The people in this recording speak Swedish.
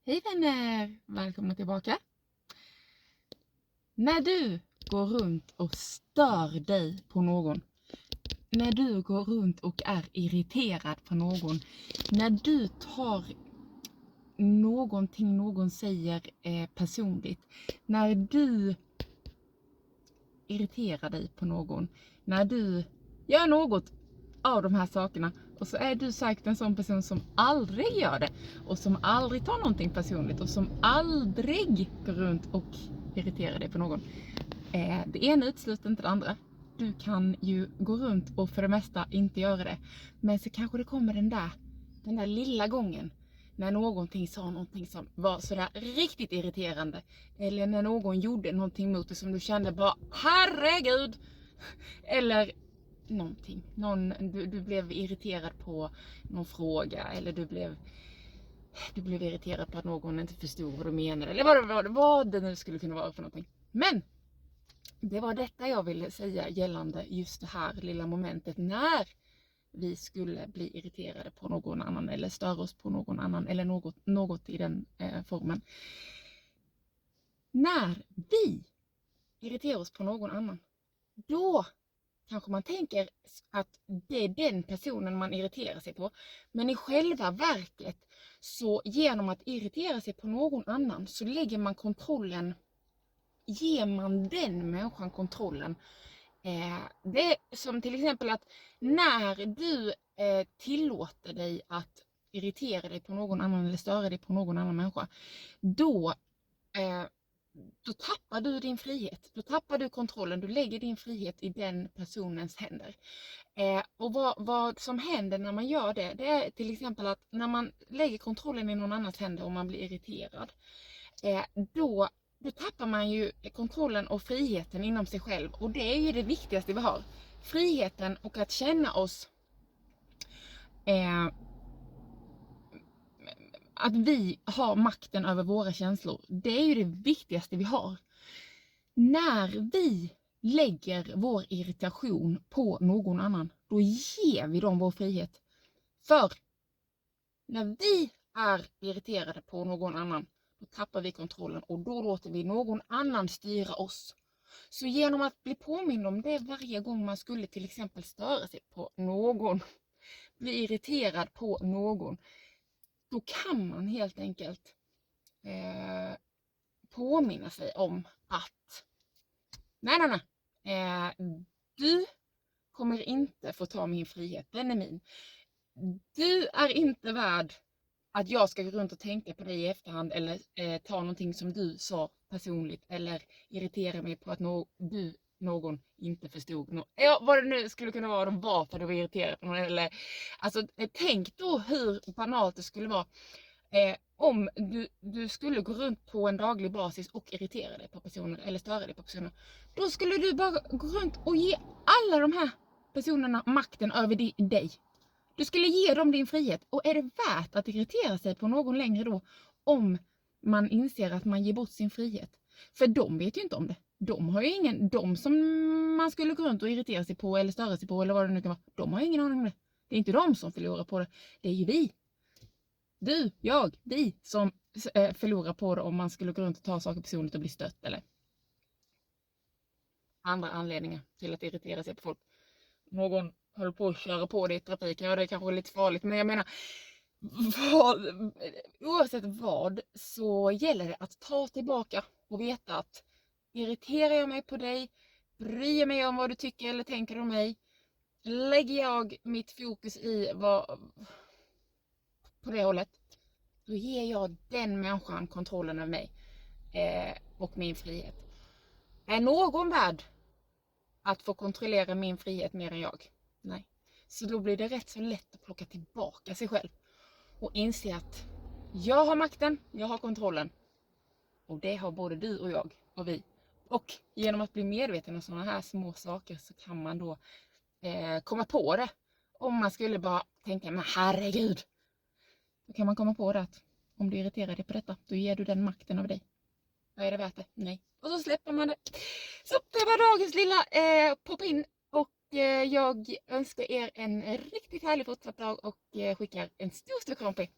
Hej vänner! Välkomna tillbaka. När du går runt och stör dig på någon, när du går runt och är irriterad på någon, när du tar någonting någon säger personligt, när du irriterar dig på någon, när du gör något av de här sakerna och så är du säkert en sån person som aldrig gör det och som aldrig tar någonting personligt och som aldrig går runt och irriterar dig på någon. Det ena utesluter inte det andra. Du kan ju gå runt och för det mesta inte göra det, men så kanske det kommer den där lilla gången när någonting sa någonting som var sådär riktigt irriterande, eller när någon gjorde någonting mot dig som du kände bara herregud, eller någonting. Du blev irriterad på någon fråga, eller du blev irriterad på att någon inte förstod vad du menade, eller vad det nu skulle kunna vara för någonting. Men det var detta jag ville säga gällande just det här lilla momentet när vi skulle bli irriterade på någon annan eller störa oss på någon annan eller något i den formen. När vi irriterar oss på någon annan, då kanske man tänker att det är den personen man irriterar sig på. Men i själva verket, så genom att irritera sig på någon annan, så lägger man kontrollen, ger man den människan kontrollen. Det är som till exempel att när du tillåter dig att irritera dig på någon annan eller störa dig på någon annan människa, då tappar du din frihet. Då tappar du kontrollen. Du lägger din frihet i den personens händer. Och vad som händer när man gör det, det är till exempel att när man lägger kontrollen i någon annans händer och man blir irriterad, då tappar man ju kontrollen och friheten inom sig själv. Och det är ju det viktigaste vi har. Friheten och att känna oss att vi har makten över våra känslor. Det är ju det viktigaste vi har. När vi lägger vår irritation på någon annan, då ger vi dem vår frihet. För när vi är irriterade på någon annan, då tappar vi kontrollen och då låter vi någon annan styra oss. Så genom att bli påmind om det varje gång man skulle till exempel störa sig på någon, bli irriterad på någon, då kan man helt enkelt påminna sig om att nej, du kommer inte få ta min frihet, den är min. Du är inte värd att jag ska gå runt och tänka på dig i efterhand eller ta någonting som du sa personligt eller irritera mig på att någon inte förstod vad det nu skulle kunna vara, varför du var irriterad på någon. Eller, alltså, tänk då hur banalt det skulle vara om du skulle gå runt på en daglig basis och irritera dig på personer eller störa dig på personer. Då skulle du bara gå runt och ge alla de här personerna makten över dig. Du skulle ge dem din frihet. Och är det värt att irritera sig på någon längre då, om man inser att man ger bort sin frihet? För de vet ju inte om det. De har ju de som man skulle gå runt och irritera sig på eller störa sig på eller vad det nu kan vara, de har ju ingen aning om det. Det är inte de som förlorar på det. Det är ju vi. Du, jag, vi som förlorar på det om man skulle gå runt och ta saker personligt och bli stött eller andra anledningar till att irritera sig på folk. Någon håller på att köra på det i trafiken, det är kanske lite farligt, men jag menar, oavsett vad så gäller det att ta tillbaka och veta att irriterar jag mig på dig, bryr mig om vad du tycker eller tänker om mig, lägger jag mitt fokus på det hållet, då ger jag den människan kontrollen över mig och min frihet. Är någon värd att få kontrollera min frihet mer än jag? Nej. Så då blir det rätt så lätt att plocka tillbaka sig själv och inse att jag har makten, jag har kontrollen. Och det har både du och jag och vi. Och genom att bli medveten om sådana här små saker så kan man då komma på det. Om man skulle bara tänka, men herregud. Då kan man komma på det att om du irriterar dig på detta, då ger du den makten av dig. Är det värt det? Nej. Och så släpper man det. Så det var dagens lilla pop-in. Och jag önskar er en riktigt härlig fortsatt dag och skickar en stor kram på er.